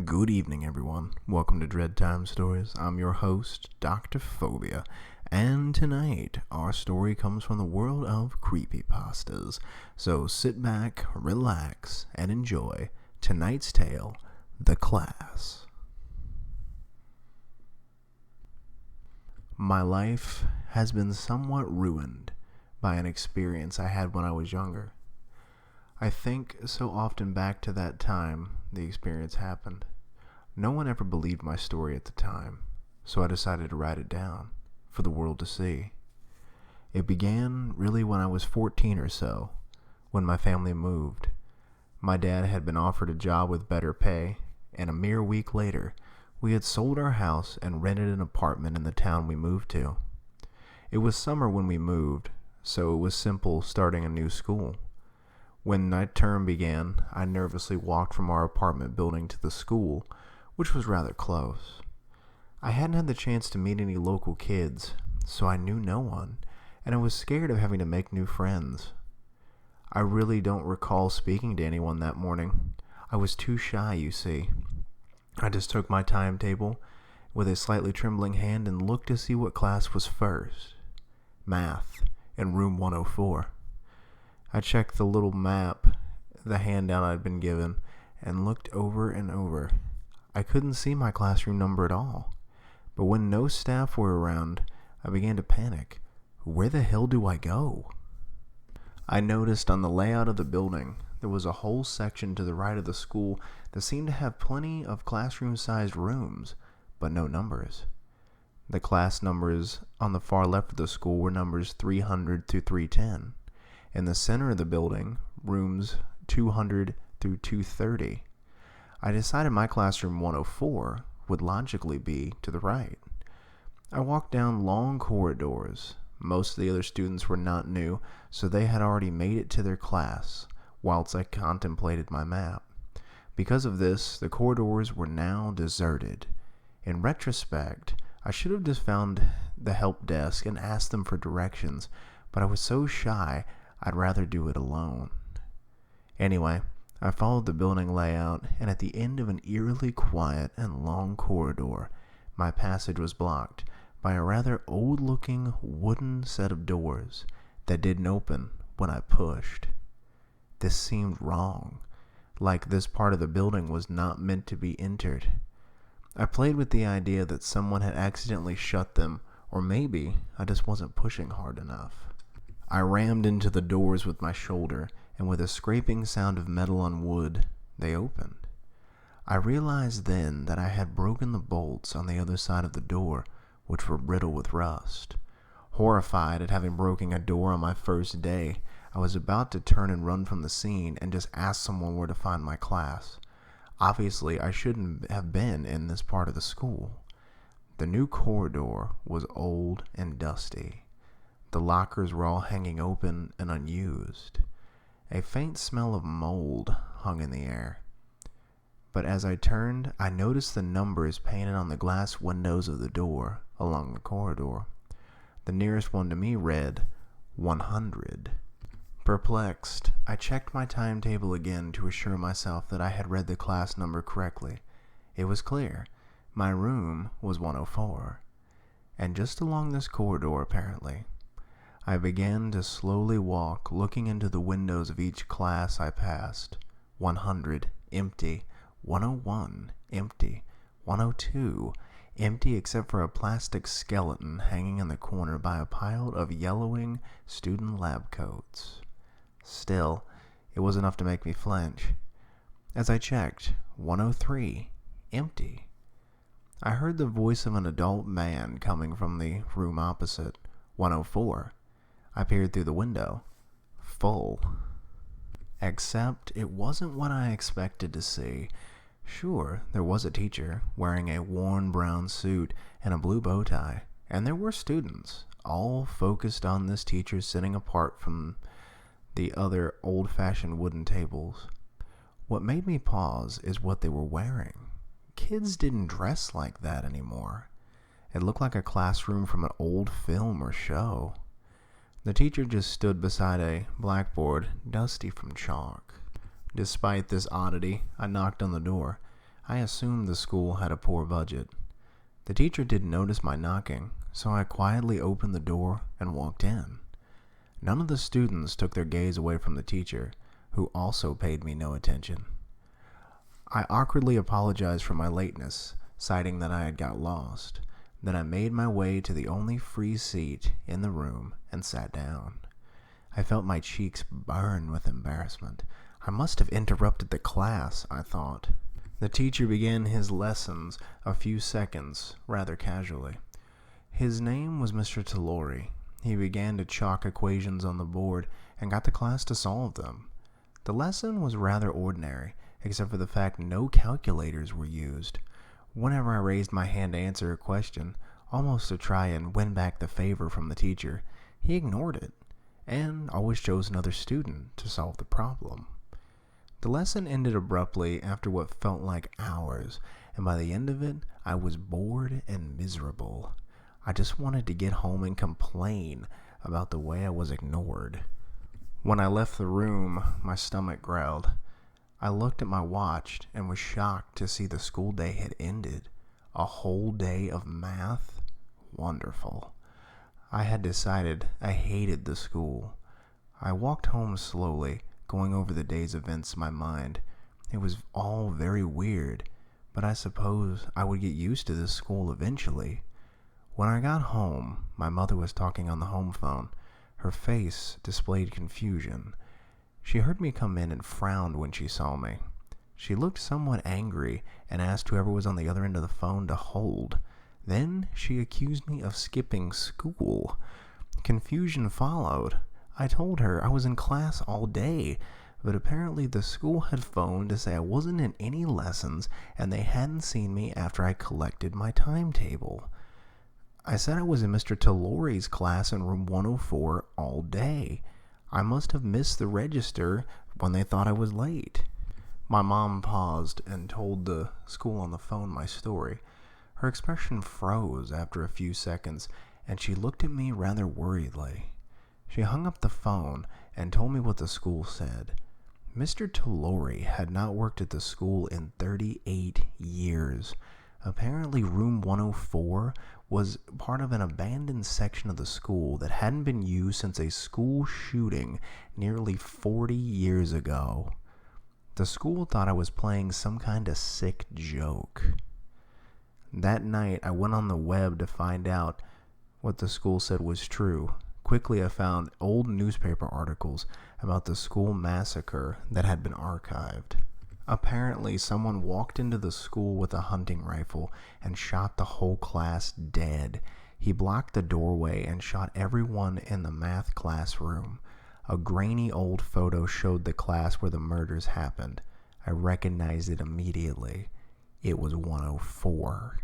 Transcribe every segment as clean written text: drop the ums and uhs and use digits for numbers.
Good evening, everyone. Welcome to Dread Time Stories. I'm your host, Dr. Phobia, and tonight our story comes from the world of creepypastas. So sit back, relax, and enjoy tonight's tale, The Class. My life has been somewhat ruined by an experience I had when I was younger. I think so often back to that time the experience happened. No one ever believed my story at the time, so I decided to write it down for the world to see. It began really when I was 14 or so, when my family moved. My dad had been offered a job with better pay, and a mere week later, we had sold our house and rented an apartment in the town we moved to. It was summer when we moved, so it was simple starting a new school. When night term began, I nervously walked from our apartment building to the school, which was rather close. I hadn't had the chance to meet any local kids, so I knew no one, and I was scared of having to make new friends. I really don't recall speaking to anyone that morning. I was too shy, you see. I just took my timetable with a slightly trembling hand and looked to see what class was first. Math, in room 104. I checked the little map, the handout I'd been given, and looked over and over. I couldn't see my classroom number at all. But when no staff were around, I began to panic. Where the hell do I go? I noticed on the layout of the building, there was a whole section to the right of the school that seemed to have plenty of classroom-sized rooms, but no numbers. The class numbers on the far left of the school were numbers 300 through 310. In the center of the building, rooms 200 through 230. I decided my classroom 104 would logically be to the right. I walked down long corridors. Most of the other students were not new, so they had already made it to their class, whilst I contemplated my map. Because of this, the corridors were now deserted. In retrospect, I should have just found the help desk and asked them for directions, but I was so shy I'd rather do it alone. Anyway, I followed the building layout, and at the end of an eerily quiet and long corridor, my passage was blocked by a rather old-looking wooden set of doors that didn't open when I pushed. This seemed wrong, like this part of the building was not meant to be entered. I played with the idea that someone had accidentally shut them, or maybe I just wasn't pushing hard enough. I rammed into the doors with my shoulder, and with a scraping sound of metal on wood, they opened. I realized then that I had broken the bolts on the other side of the door, which were brittle with rust. Horrified at having broken a door on my first day, I was about to turn and run from the scene and just ask someone where to find my class. Obviously, I shouldn't have been in this part of the school. The new corridor was old and dusty. The lockers were all hanging open and unused. A faint smell of mold hung in the air. But as I turned, I noticed the numbers painted on the glass windows of the door along the corridor. The nearest one to me read 100. Perplexed, I checked my timetable again to assure myself that I had read the class number correctly. It was clear. My room was 104. And just along this corridor, apparently. I began to slowly walk, looking into the windows of each class I passed. 100, empty. 101, empty. 102, empty except for a plastic skeleton hanging in the corner by a pile of yellowing student lab coats. Still, it was enough to make me flinch. As I checked, 103, empty. I heard the voice of an adult man coming from the room opposite. 104. I peered through the window. Full. Except it wasn't what I expected to see. Sure, there was a teacher wearing a worn brown suit and a blue bow tie, and there were students, all focused on this teacher sitting apart from the other old-fashioned wooden tables. What made me pause is what they were wearing. Kids didn't dress like that anymore. It looked like a classroom from an old film or show. The teacher just stood beside a blackboard, dusty from chalk. Despite this oddity, I knocked on the door. I assumed the school had a poor budget. The teacher didn't notice my knocking, so I quietly opened the door and walked in. None of the students took their gaze away from the teacher, who also paid me no attention. I awkwardly apologized for my lateness, citing that I had got lost. Then I made my way to the only free seat in the room and sat down. I felt my cheeks burn with embarrassment. I must have interrupted the class, I thought. The teacher began his lessons a few seconds, rather casually. His name was Mr. Talori. He began to chalk equations on the board and got the class to solve them. The lesson was rather ordinary, except for the fact no calculators were used. Whenever I raised my hand to answer a question, almost to try and win back the favor from the teacher, he ignored it, and always chose another student to solve the problem. The lesson ended abruptly after what felt like hours, and by the end of it, I was bored and miserable. I just wanted to get home and complain about the way I was ignored. When I left the room, my stomach growled. I looked at my watch and was shocked to see the school day had ended. A whole day of math? Wonderful. I had decided I hated the school. I walked home slowly, going over the day's events in my mind. It was all very weird, but I suppose I would get used to this school eventually. When I got home, my mother was talking on the home phone. Her face displayed confusion. She heard me come in and frowned when she saw me. She looked somewhat angry and asked whoever was on the other end of the phone to hold. Then she accused me of skipping school. Confusion followed. I told her I was in class all day, but apparently the school had phoned to say I wasn't in any lessons and they hadn't seen me after I collected my timetable. I said I was in Mr. Talori's class in room 104 all day. I must have missed the register when they thought I was late. My mom paused and told the school on the phone my story. Her expression froze after a few seconds, and she looked at me rather worriedly. She hung up the phone and told me what the school said. Mr. Talori had not worked at the school in 38 years. Apparently, room 104 was part of an abandoned section of the school that hadn't been used since a school shooting nearly 40 years ago. The school thought I was playing some kind of sick joke. That night, I went on the web to find out what the school said was true. Quickly, I found old newspaper articles about the school massacre that had been archived. Apparently, someone walked into the school with a hunting rifle and shot the whole class dead. He blocked the doorway and shot everyone in the math classroom. A grainy old photo showed the class where the murders happened. I recognized it immediately. It was 104.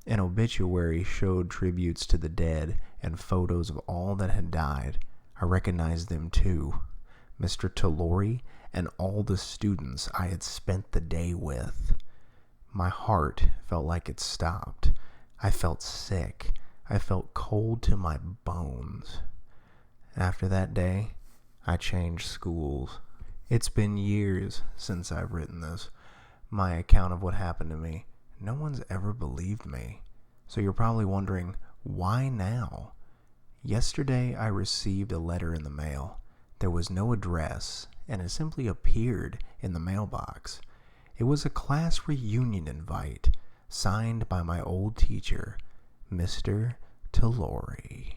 An obituary showed tributes to the dead and photos of all that had died. I recognized them too. Mr. Talori and all the students I had spent the day with. My heart felt like it stopped. I felt sick. I felt cold to my bones. After that day, I changed schools. It's been years since I've written this, my account of what happened to me. No one's ever believed me. So you're probably wondering, why now? Yesterday, I received a letter in the mail. There was no address, and it simply appeared in the mailbox. It was a class reunion invite, signed by my old teacher, Mr. Talori.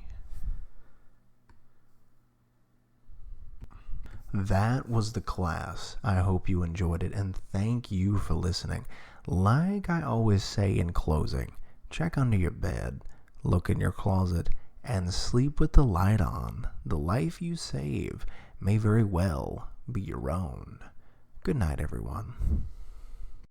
That was the class. I hope you enjoyed it, and thank you for listening. Like I always say in closing, check under your bed, look in your closet, and sleep with the light on. The life you save may very well be your own. Good night, everyone.